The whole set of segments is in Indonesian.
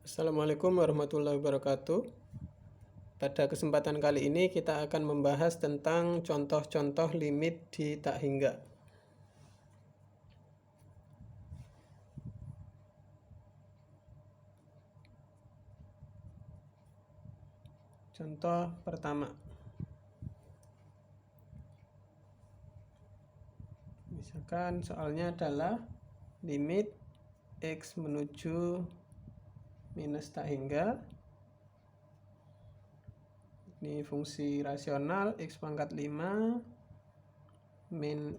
Assalamualaikum warahmatullahi wabarakatuh. Pada kesempatan kali ini kita akan membahas tentang contoh-contoh limit di tak hingga. Contoh pertama. Misalkan soalnya adalah limit X menuju minus tak hingga. Ini fungsi rasional X pangkat 5 min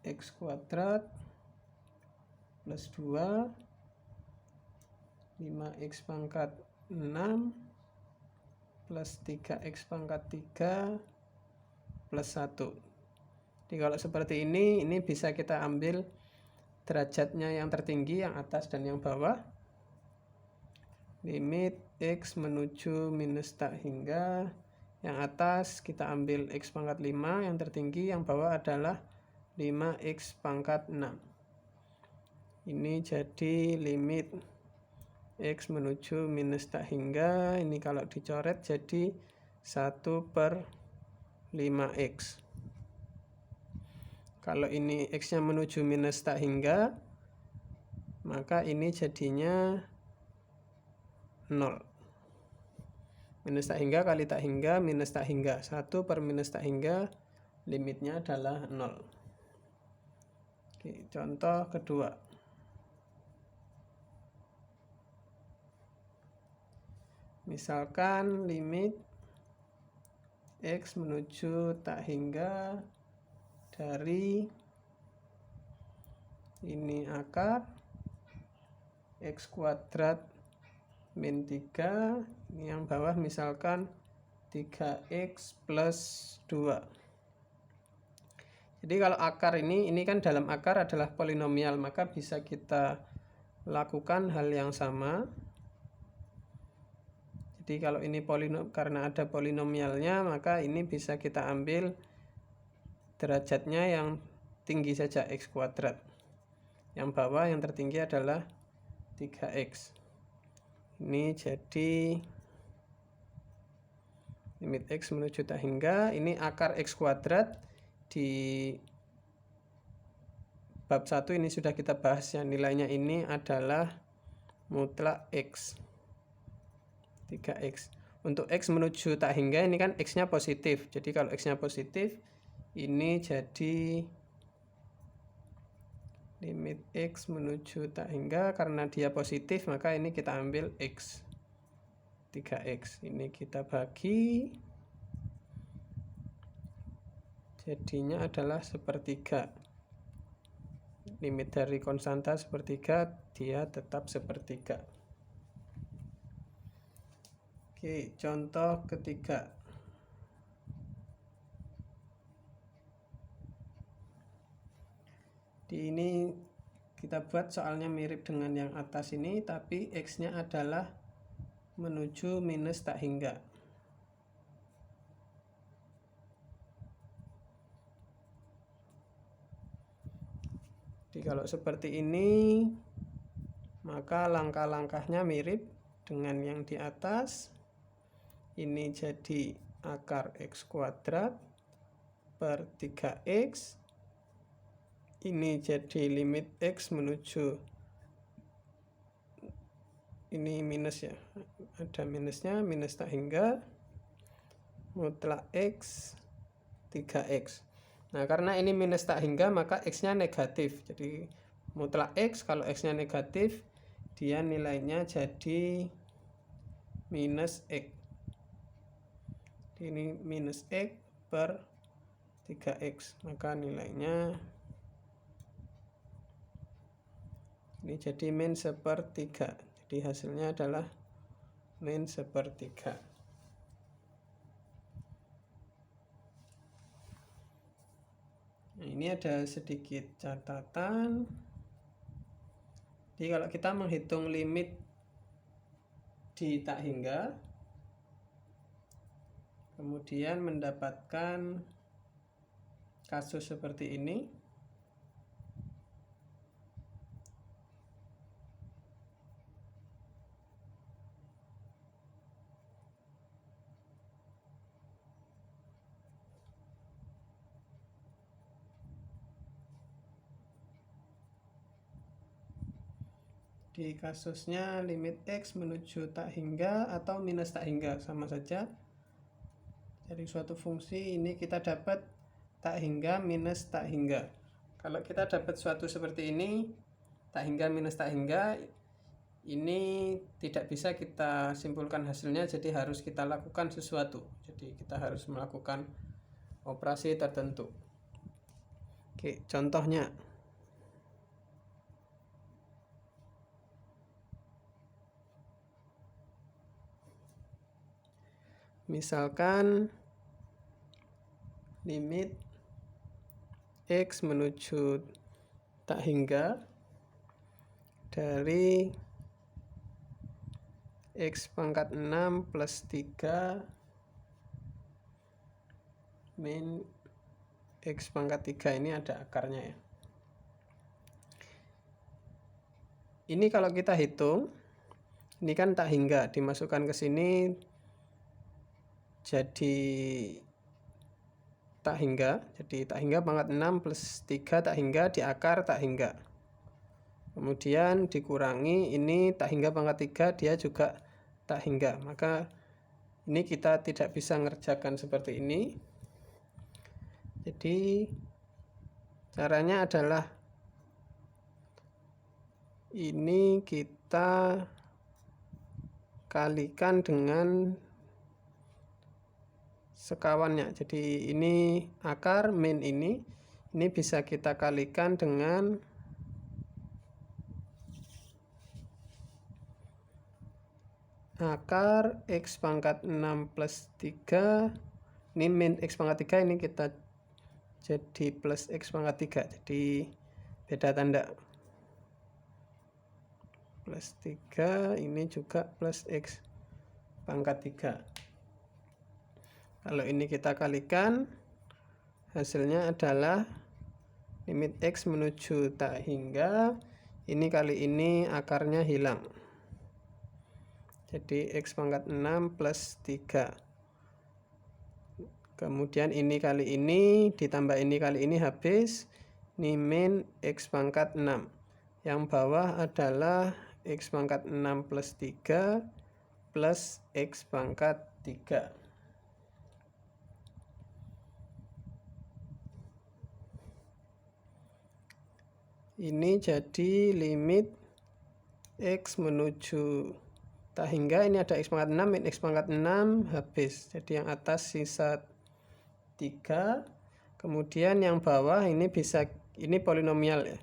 X kuadrat plus 2 5X pangkat 6 plus 3X pangkat 3 plus 1. Jadi kalau seperti ini bisa kita ambil derajatnya yang tertinggi, yang atas dan yang bawah. Limit X menuju minus tak hingga, yang atas kita ambil X pangkat 5, yang tertinggi, yang bawah adalah 5X pangkat 6. Ini jadi limit X menuju minus tak hingga. Ini kalau dicoret jadi 1/5X. Kalau ini X nya menuju minus tak hingga, maka ini jadinya 0. Minus tak hingga kali tak hingga minus tak hingga. 1 per minus tak hingga, limitnya adalah 0. Oke, contoh kedua. Misalkan limit X menuju tak hingga dari ini akar X kuadrat min 3, ini yang bawah misalkan 3X plus 2. Jadi kalau akar ini kan dalam akar adalah polinomial, maka bisa kita lakukan hal yang sama. Jadi kalau ini karena ada polinomialnya, maka ini bisa kita ambil derajatnya yang tinggi saja, X kuadrat. Yang bawah yang tertinggi adalah 3X. Ini jadi limit X menuju tak hingga. Ini akar X kuadrat. Di bab 1 ini sudah kita bahas, yang nilainya ini adalah mutlak X 3X. Untuk X menuju tak hingga ini kan X nya positif. Jadi kalau X nya positif, ini jadi limit X menuju tak hingga. Karena dia positif, maka ini kita ambil X 3X. Ini kita bagi, jadinya adalah sepertiga. Limit dari konstanta sepertiga, dia tetap sepertiga. Oke, contoh ketiga. Di ini kita buat soalnya mirip dengan yang atas ini, tapi X-nya adalah menuju minus tak hingga. Jadi kalau seperti ini, maka langkah-langkahnya mirip dengan yang di atas. Ini jadi akar X kuadrat per 3X. Ini jadi limit X menuju, ini minus ya, ada minusnya, minus tak hingga, mutlak X 3X. Nah, karena ini minus tak hingga, maka X-nya negatif. Jadi mutlak X, kalau X-nya negatif, dia nilainya jadi minus X. Ini minus X per 3X, maka nilainya ini jadi min sepertiga. Jadi hasilnya adalah min sepertiga. Nah, ini ada sedikit catatan. Jadi kalau kita menghitung limit di tak hingga, kemudian mendapatkan kasus seperti ini, Di kasusnya limit X menuju tak hingga atau minus tak hingga, sama saja. Dari suatu fungsi ini kita dapat tak hingga minus tak hingga. Kalau kita dapat suatu seperti ini, tak hingga minus tak hingga, ini tidak bisa kita simpulkan hasilnya, jadi harus kita lakukan sesuatu. Jadi kita harus melakukan operasi tertentu. Oke, contohnya. Misalkan limit X menuju tak hingga dari X pangkat 6 plus 3 min X pangkat 3, ini ada akarnya ya. Ini kalau kita hitung, ini kan tak hingga, dimasukkan ke sini jadi tak hingga. Jadi tak hingga pangkat 6 plus 3 tak hingga di akar tak hingga. Kemudian dikurangi ini tak hingga pangkat 3, dia juga tak hingga. Maka ini kita tidak bisa ngerjakan seperti ini. Jadi caranya adalah ini kita kalikan dengan sekawannya. Jadi ini akar min ini bisa kita kalikan dengan akar X pangkat 6 plus 3, ini min X pangkat 3, ini kita jadi plus X pangkat 3, jadi beda tanda. Plus 3, ini juga plus X pangkat 3. Kalau ini kita kalikan, hasilnya adalah limit X menuju tak hingga, ini kali ini akarnya hilang. Jadi X pangkat 6 plus 3. Kemudian ini kali ini ditambah ini kali ini habis. Ini min X pangkat 6. Yang bawah adalah X pangkat 6 plus 3 plus X pangkat 3. Ini jadi limit X menuju tak hingga, ini ada X pangkat 6, min X pangkat 6 habis. Jadi yang atas sisa 3. Kemudian yang bawah ini bisa, ini polinomial ya.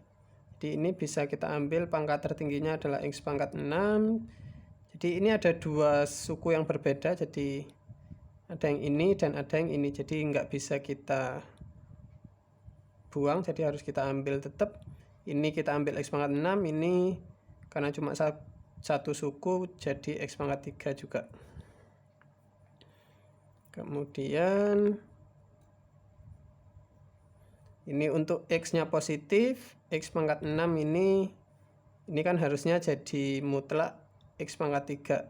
Jadi ini bisa kita ambil pangkat tertingginya adalah X pangkat 6. Jadi ini ada dua suku yang berbeda, jadi ada yang ini dan ada yang ini. Jadi nggak bisa kita buang, jadi harus kita ambil tetap. Ini kita ambil X pangkat 6, ini karena cuma satu suku jadi X pangkat 3 juga. Kemudian ini untuk X nya positif, X pangkat 6 ini kan harusnya jadi mutlak X pangkat 3.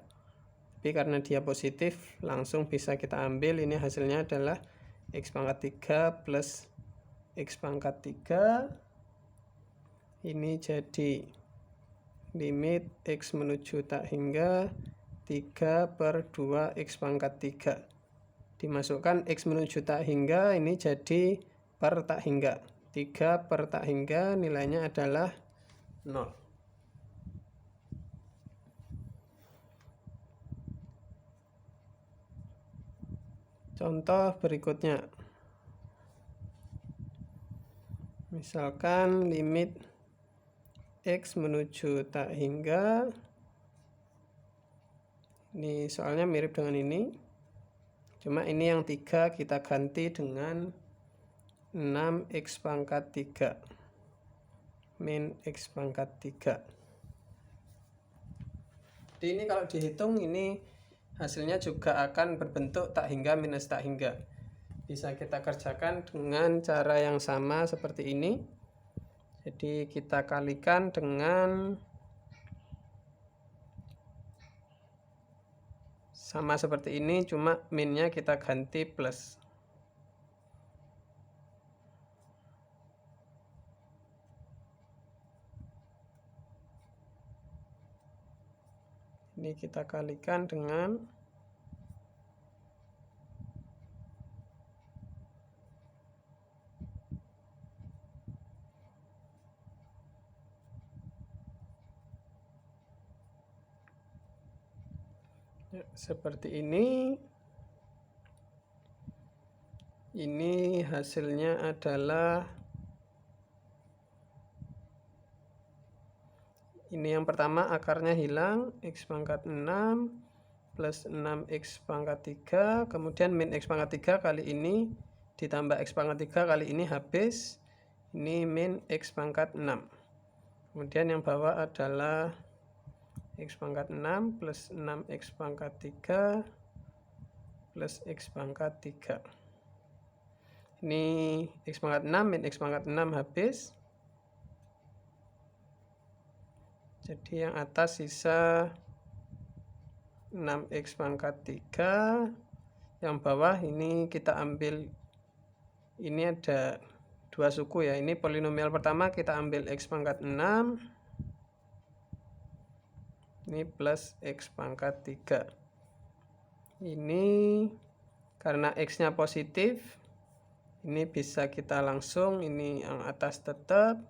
Tapi karena dia positif langsung bisa kita ambil, ini hasilnya adalah X pangkat 3 plus X pangkat 3. Ini jadi limit X menuju tak hingga 3 per 2 X pangkat 3. Dimasukkan X menuju tak hingga, ini jadi per tak hingga. 3 per tak hingga nilainya adalah 0. Contoh berikutnya. Misalkan limit X menuju tak hingga, ini soalnya mirip dengan ini, cuma ini yang 3 kita ganti dengan 6X pangkat 3 min X pangkat 3. Jadi ini kalau dihitung, ini hasilnya juga akan berbentuk tak hingga minus tak hingga. Bisa kita kerjakan dengan cara yang sama seperti ini. Jadi kita kalikan dengan sama seperti ini, cuma minnya kita ganti plus. Ini kita kalikan dengan ya, seperti ini. Ini hasilnya adalah ini yang pertama, akarnya hilang, x pangkat 6 plus 6x pangkat 3, kemudian min x pangkat 3 kali ini ditambah x pangkat 3 kali ini habis, ini min x pangkat 6. Kemudian yang bawah adalah x pangkat 6 plus 6x pangkat 3 plus x pangkat 3. Ini x pangkat 6 min x pangkat 6 habis. Jadi yang atas sisa 6x pangkat 3. Yang bawah ini kita ambil, ini ada dua suku ya. Ini polinomial pertama kita ambil x pangkat 6. Ini plus x pangkat 3. Ini karena x-nya positif, ini bisa kita langsung, ini yang atas tetap.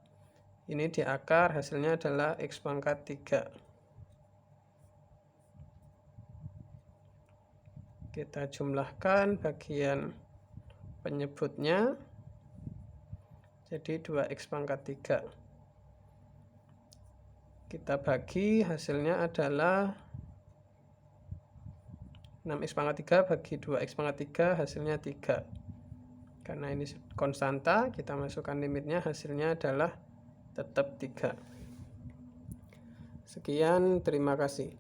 Ini di akar, hasilnya adalah x pangkat 3. Kita jumlahkan bagian penyebutnya. Jadi 2x pangkat 3. Kita bagi, hasilnya adalah 6x pangkat 3 bagi 2x pangkat 3, hasilnya 3. Karena ini konstanta, kita masukkan limitnya, hasilnya adalah tetap 3. Sekian, terima kasih.